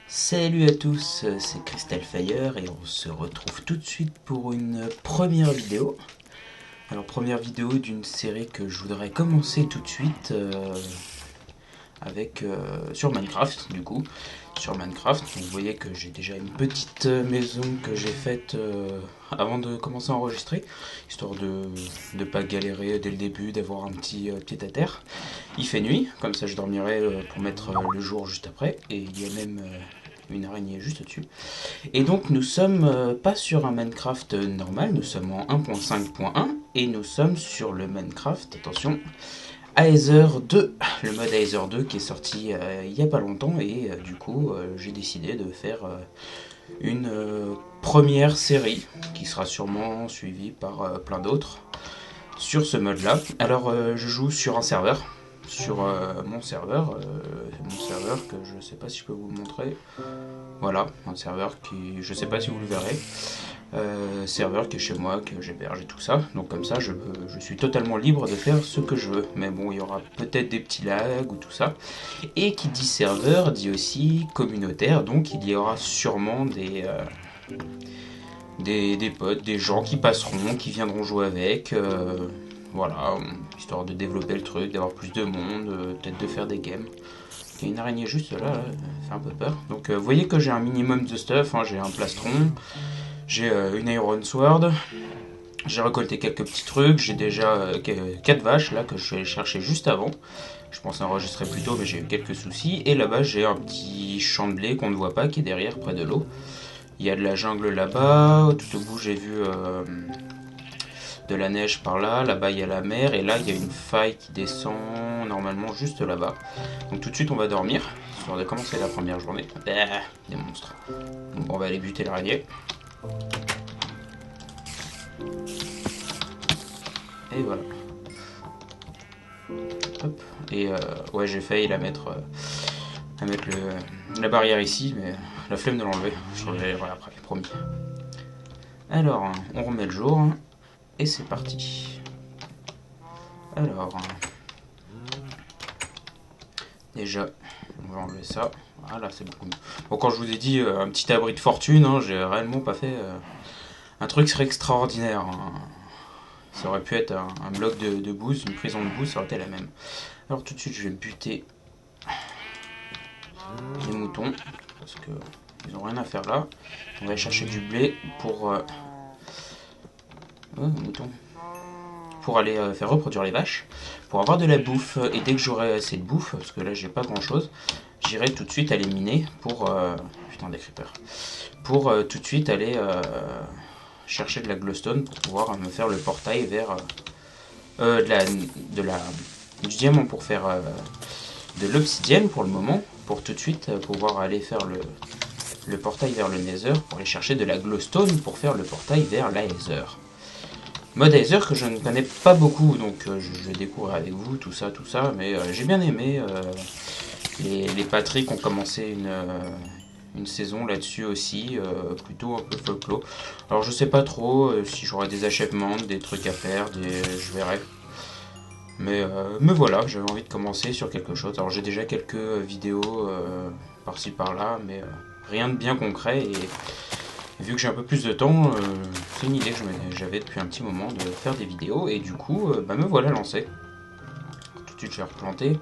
Salut à tous, c'est Crystal Fire et on se retrouve tout de suite pour une première vidéo. Alors première vidéo d'une série que je voudrais commencer tout de suite sur Minecraft du coup. Sur Minecraft, donc vous voyez que j'ai déjà une petite maison que j'ai faite avant de commencer à enregistrer, histoire de ne pas galérer dès le début, d'avoir un petit pied à terre. Il fait nuit, comme ça je dormirai pour mettre le jour juste après, et il y a même une araignée juste au-dessus. Et donc nous sommes pas sur un Minecraft normal, nous sommes en 1.5.1 et nous sommes sur le Minecraft, attention, Aether 2, le mode Aether 2 qui est sorti il y a pas longtemps et du coup j'ai décidé de faire une première série qui sera sûrement suivie par plein d'autres sur ce mode là. Alors je joue sur un serveur, sur mon serveur que je sais pas si je peux vous le montrer. Voilà, un serveur qui, je sais pas si vous le verrez, serveur qui est chez moi, que j'héberge et tout ça. Donc comme ça, je suis totalement libre de faire ce que je veux. Mais bon, il y aura peut-être des petits lags ou tout ça. Et qui dit serveur dit aussi communautaire, donc il y aura sûrement des potes, des gens qui passeront, qui viendront jouer avec. Voilà, histoire de développer le truc, d'avoir plus de monde, peut-être de faire des games. Il y a une araignée juste là, ça fait un peu peur. Donc vous voyez que j'ai un minimum de stuff, hein. J'ai un plastron, j'ai une Iron Sword, j'ai récolté quelques petits trucs, j'ai déjà 4 vaches là que je suis allé chercher juste avant. Je pensais enregistrer plus tôt mais j'ai eu quelques soucis. Et là-bas j'ai un petit champ de blé qu'on ne voit pas qui est derrière près de l'eau. Il y a de la jungle là-bas, tout au bout j'ai vu de la neige par là, là-bas il y a la mer et là il y a une faille qui descend normalement juste là-bas. Donc tout de suite on va dormir, histoire de commencer la première journée. Des monstres. Donc on va aller buter l'araignée. Et voilà. Hop. Et ouais j'ai failli la mettre la barrière ici, mais la flemme de l'enlever. Je l'enlèverai après, promis. Alors, on remet le jour. Et c'est parti. Alors, déjà, on va enlever ça. Voilà, c'est beaucoup mieux. Bon, quand je vous ai dit un petit abri de fortune, hein, j'ai réellement pas fait un truc serait extraordinaire. Hein. Ça aurait pu être un bloc de bouse, une prison de bouse, ça aurait été la même. Alors tout de suite, je vais buter les moutons parce que ils ont rien à faire là. On va aller chercher du blé pour moutons. Pour aller faire reproduire les vaches, pour avoir de la bouffe. Et dès que j'aurai assez de bouffe, parce que là j'ai pas grand chose, j'irai tout de suite aller miner pour putain des creepers, pour tout de suite aller chercher de la glowstone pour pouvoir me faire le portail vers du diamant pour faire de l'obsidienne pour le moment, pour tout de suite pouvoir aller faire le portail vers le nether, pour aller chercher de la glowstone pour faire le portail vers l'Aether. Mode Aether que je ne connais pas beaucoup, donc je vais découvrir avec vous tout ça, mais j'ai bien aimé. Les Patrick ont commencé une saison là-dessus aussi, plutôt un peu folklore. Alors je sais pas trop si j'aurai des achèvements, des trucs à faire, je verrai. Mais voilà, j'avais envie de commencer sur quelque chose. Alors j'ai déjà quelques vidéos par-ci par-là, mais rien de bien concret. Et vu que j'ai un peu plus de temps, c'est une idée que j'avais depuis un petit moment de faire des vidéos. Et du coup, me voilà lancé. Tout de suite, je vais replanter.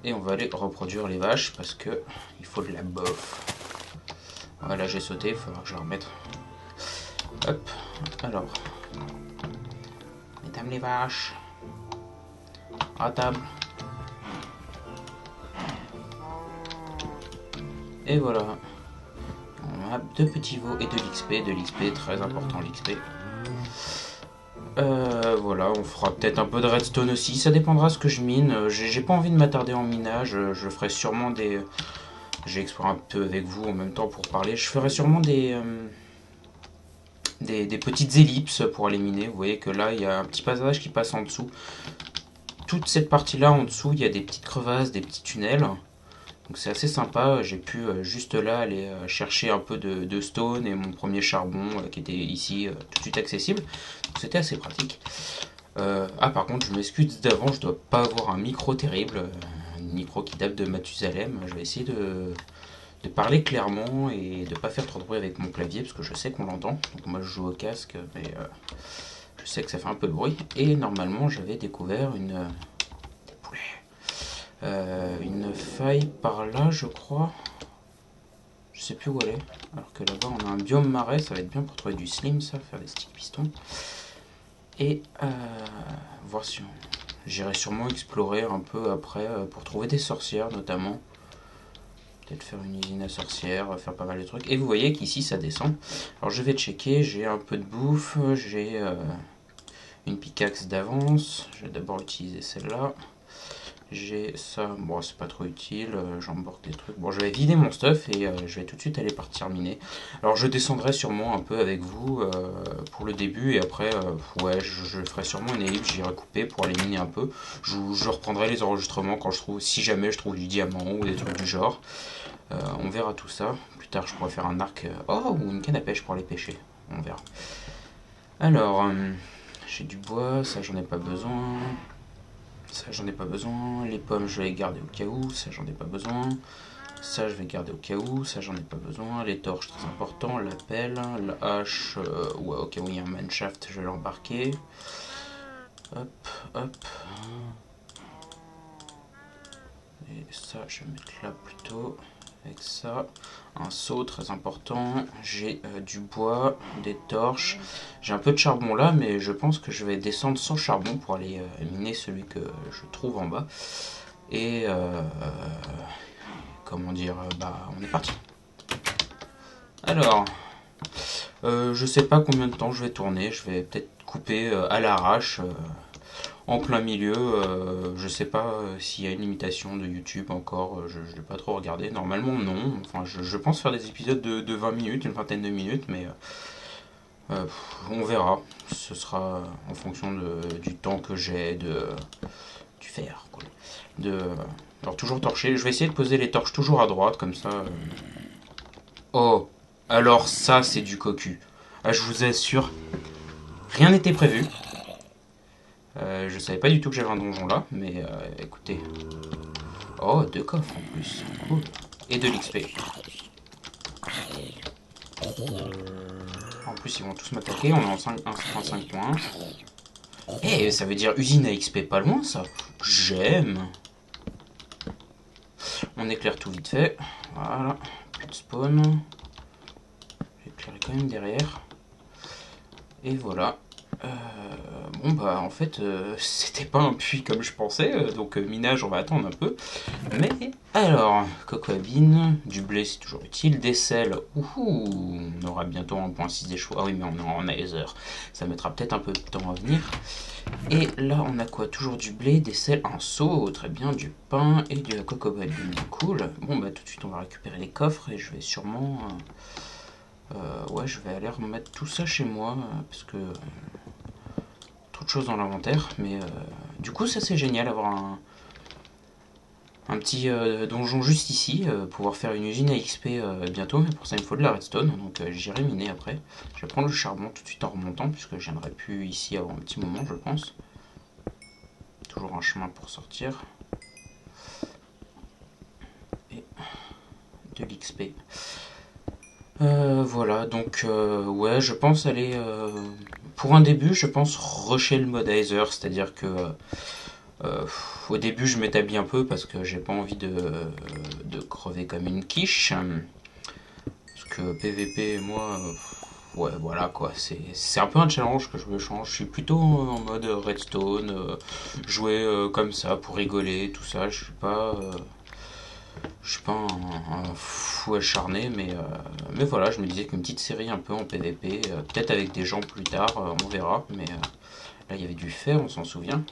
Et on va aller reproduire les vaches parce que il faut de la bouffe. Voilà, j'ai sauté, il faudra que je la remette. Hop, alors. Mesdames les vaches. À table. Et voilà. On a 2 petits veaux et de l'XP, très important l'XP. Voilà, on fera peut-être un peu de redstone aussi, ça dépendra ce que je mine. J'ai pas envie de m'attarder en minage, je ferai sûrement des... J'ai exploré un peu avec vous en même temps pour parler. Je ferai sûrement des petites ellipses pour aller miner. Vous voyez que là, il y a un petit passage qui passe en dessous. Toute cette partie-là en dessous, il y a des petites crevasses, des petits tunnels. Donc c'est assez sympa, j'ai pu juste là aller chercher un peu de stone et mon premier charbon qui était ici tout de suite accessible. Donc c'était assez pratique. Par contre je m'excuse d'avant, je dois pas avoir un micro terrible. micro qui date de Mathusalem. Je vais essayer de parler clairement et de pas faire trop de bruit avec mon clavier parce que je sais qu'on l'entend. Donc moi je joue au casque, mais je sais que ça fait un peu de bruit. Et normalement j'avais découvert une faille par là, je crois. Je sais plus où elle est. Alors que là-bas on a un biome marais, ça va être bien pour trouver du slim, ça, faire des sticks pistons. Et voir si j'irai sûrement explorer un peu après pour trouver des sorcières notamment. Peut-être faire une usine à sorcières, faire pas mal de trucs. Et vous voyez qu'ici ça descend. Alors je vais checker, j'ai un peu de bouffe, j'ai une pickaxe d'avance. Je vais d'abord utiliser celle-là. J'ai ça, bon c'est pas trop utile, j'embarque des trucs. Bon je vais vider mon stuff et je vais tout de suite aller partir miner. Alors je descendrai sûrement un peu avec vous pour le début et après ouais je ferai sûrement une ellipse, j'irai couper pour aller miner un peu. Je reprendrai les enregistrements quand je trouve, si jamais je trouve du diamant ou des trucs du genre. On verra tout ça. Plus tard je pourrais faire un arc ou une canne à pêche pour aller pêcher. On verra. Alors j'ai du bois, ça j'en ai pas besoin. Ça j'en ai pas besoin, les pommes je vais les garder au cas où, ça j'en ai pas besoin, ça je vais garder au cas où, ça j'en ai pas besoin, les torches très important, la pelle, la hache, ouais au cas où il y a un manshaft je vais l'embarquer, hop, hop, et ça je vais mettre là plutôt, avec ça, un seau très important, j'ai du bois, des torches, j'ai un peu de charbon là mais je pense que je vais descendre sans charbon pour aller miner celui que je trouve en bas. Et comment dire, bah on est parti. Alors, je sais pas combien de temps je vais tourner, je vais peut-être couper à l'arrache, en plein milieu. Je sais pas s'il y a une limitation de YouTube encore, je l'ai pas trop regardé. Normalement non, enfin je pense faire des épisodes de 20 minutes, une vingtaine de minutes, mais on verra. Ce sera en fonction du temps que j'ai du fer. Quoi. Alors toujours torcher. Je vais essayer de poser les torches toujours à droite, comme ça. Oh, alors ça c'est du cocu. Ah, je vous assure, rien n'était prévu. Je savais pas du tout que j'avais un donjon là, mais écoutez. Oh, 2 coffres en plus. Cool. Et de l'XP. En plus, ils vont tous m'attaquer. On est en 1,5 points. Eh, ça veut dire usine à XP pas loin, ça. J'aime. On éclaire tout vite fait. Voilà. Plus de spawn. J'éclairerai quand même derrière. Et voilà. Bon bah en fait c'était pas un puits comme je pensais, donc minage on va attendre un peu. Mais alors, cocoabine, du blé c'est toujours utile, des sels, on aura bientôt 1.6 des choix. Ah oui mais on est en Nether, ça mettra peut-être un peu de temps à venir. Et là on a quoi? Toujours du blé, des sels, un seau, très bien, du pain et de la cocobabine, cool. Bon bah tout de suite on va récupérer les coffres et je vais sûrement... ouais je vais aller remettre tout ça chez moi parce que... trop de choses dans l'inventaire, mais du coup ça c'est génial d'avoir un petit donjon juste ici, pouvoir faire une usine à XP bientôt, mais pour ça il me faut de la redstone, donc j'irai miner après. Je vais prendre le charbon tout de suite en remontant, puisque je viendrai plus ici avant un petit moment je pense. Toujours un chemin pour sortir. Et de l'XP. Voilà, donc ouais, je pense aller... pour un début, je pense rusher le mode Aether, c'est-à-dire que au début, je m'établis un peu parce que j'ai pas envie de crever comme une quiche. Parce que PVP, moi, ouais, voilà quoi. C'est un peu un challenge que je me change. Je suis plutôt en mode redstone, jouer comme ça pour rigoler, tout ça. Je suis pas un fou acharné, mais voilà, je me disais qu'une petite série un peu en PVP, peut-être avec des gens plus tard, on verra. Mais là, il y avait du fer, on s'en souvient.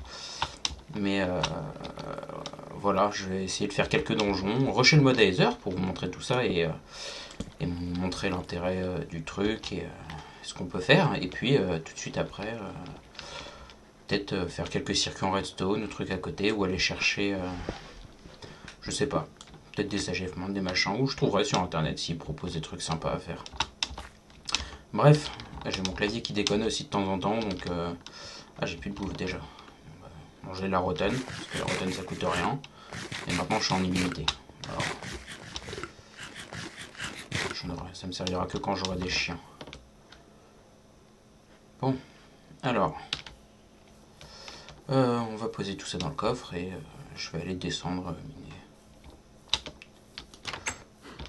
Mais voilà, je vais essayer de faire quelques donjons, rusher le mode Aether pour vous montrer tout ça et montrer l'intérêt du truc et ce qu'on peut faire. Et puis tout de suite après, peut-être faire quelques circuits en redstone ou trucs à côté ou aller chercher, je sais pas, peut-être des achèvements, des machins, ou je trouverai sur internet s'ils proposent des trucs sympas à faire. Bref, j'ai mon clavier qui déconne aussi de temps en temps, donc j'ai plus de bouffe déjà. Manger de la rotten, parce que la rotten ça coûte rien. Et maintenant je suis en illimité. Alors, ça me servira que quand j'aurai des chiens. Bon, alors, on va poser tout ça dans le coffre et je vais aller descendre miner.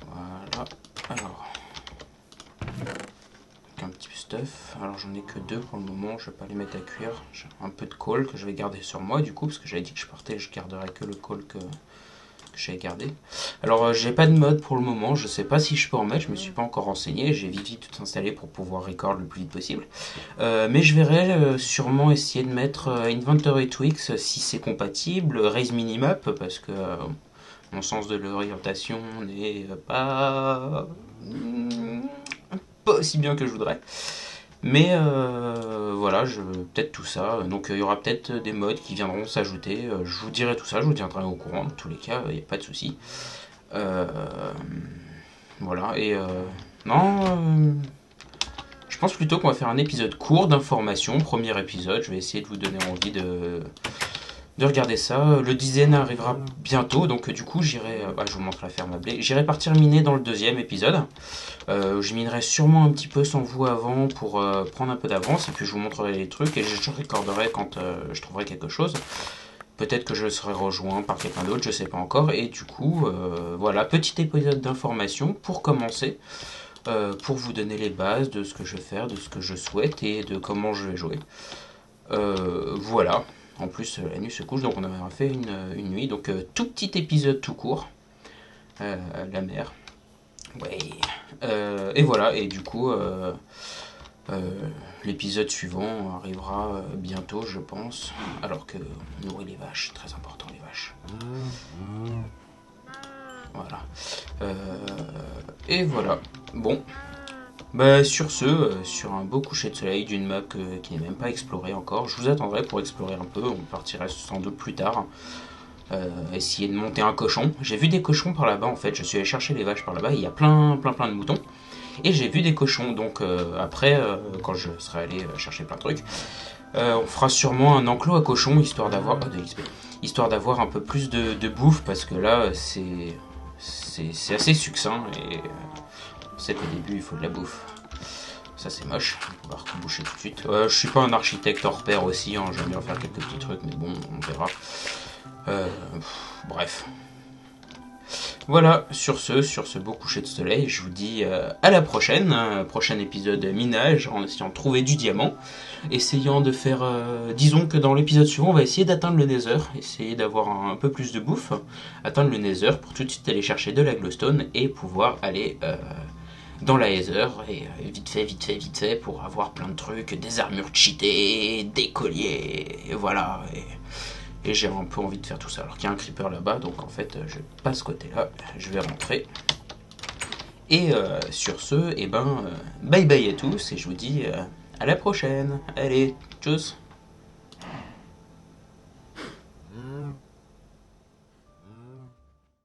Voilà, alors, un petit stuff. Alors j'en ai que 2 pour le moment, je vais pas les mettre à cuire. J'ai un peu de colle que je vais garder sur moi du coup, parce que j'avais dit que je partais, je garderais que le colle que j'avais gardé. Alors j'ai pas de mode pour le moment, je sais pas si je peux en mettre, je me suis pas encore renseigné, j'ai vite tout installé pour pouvoir record le plus vite possible. Mais je verrai sûrement essayer de mettre Inventory Tweaks si c'est compatible, Raise Minimap, parce que mon sens de l'orientation n'est pas aussi bien que je voudrais. Mais voilà, peut-être tout ça. Donc il y aura peut-être des mods qui viendront s'ajouter. Je vous dirai tout ça, je vous tiendrai au courant. Dans tous les cas, il n'y a pas de souci. Euh, voilà, et non, je pense plutôt qu'on va faire un épisode court d'information. Premier épisode, je vais essayer de vous donner envie de regarder ça. Le dizaine arrivera bientôt, donc du coup j'irai, je vous montre la ferme à blé. J'irai partir miner dans le deuxième épisode. Je minerai sûrement un petit peu sans vous avant pour prendre un peu d'avance et puis je vous montrerai les trucs et je recorderai quand je trouverai quelque chose. Peut-être que je serai rejoint par quelqu'un d'autre, je sais pas encore. Et du coup, voilà, petit épisode d'information pour commencer, pour vous donner les bases de ce que je vais faire, de ce que je souhaite et de comment je vais jouer. Voilà. En plus, la nuit se couche, donc on a fait une nuit. Donc, tout petit épisode tout court. La mer. Ouais. Et voilà, et du coup, l'épisode suivant arrivera bientôt, je pense. Alors que on nourrit les vaches, très important les vaches. Voilà. Et voilà. Bon. Bah, sur ce, sur un beau coucher de soleil d'une map qui n'est même pas explorée encore, je vous attendrai pour explorer un peu. On partirait sans doute plus tard. Essayer de monter un cochon. J'ai vu des cochons par là-bas en fait. Je suis allé chercher les vaches par là-bas. Il y a plein de moutons. Et j'ai vu des cochons. Donc après, quand je serai allé chercher plein de trucs, on fera sûrement un enclos à cochons histoire d'avoir de l'XP, histoire d'avoir un peu plus de bouffe parce que là c'est assez succinct et on sait qu'au début il faut de la bouffe. Ça c'est moche, on va recoucher tout de suite. Je suis pas un architecte hors pair aussi, hein, j'aime bien faire quelques petits trucs, mais bon, on verra. Bref. Voilà, sur ce beau coucher de soleil, je vous dis à la prochaine, prochain épisode minage, en essayant de trouver du diamant, essayant de faire, disons que dans l'épisode suivant, on va essayer d'atteindre le Nether, essayer d'avoir un peu plus de bouffe, atteindre le Nether pour tout de suite aller chercher de la glowstone et pouvoir aller dans la Nether, et vite fait, pour avoir plein de trucs, des armures cheatées, des colliers, et voilà, et j'ai un peu envie de faire tout ça. Alors qu'il y a un creeper là-bas, donc en fait, je passe ce côté-là, je vais rentrer. Et sur ce, bye bye à tous, et je vous dis à la prochaine. Allez, tchuss.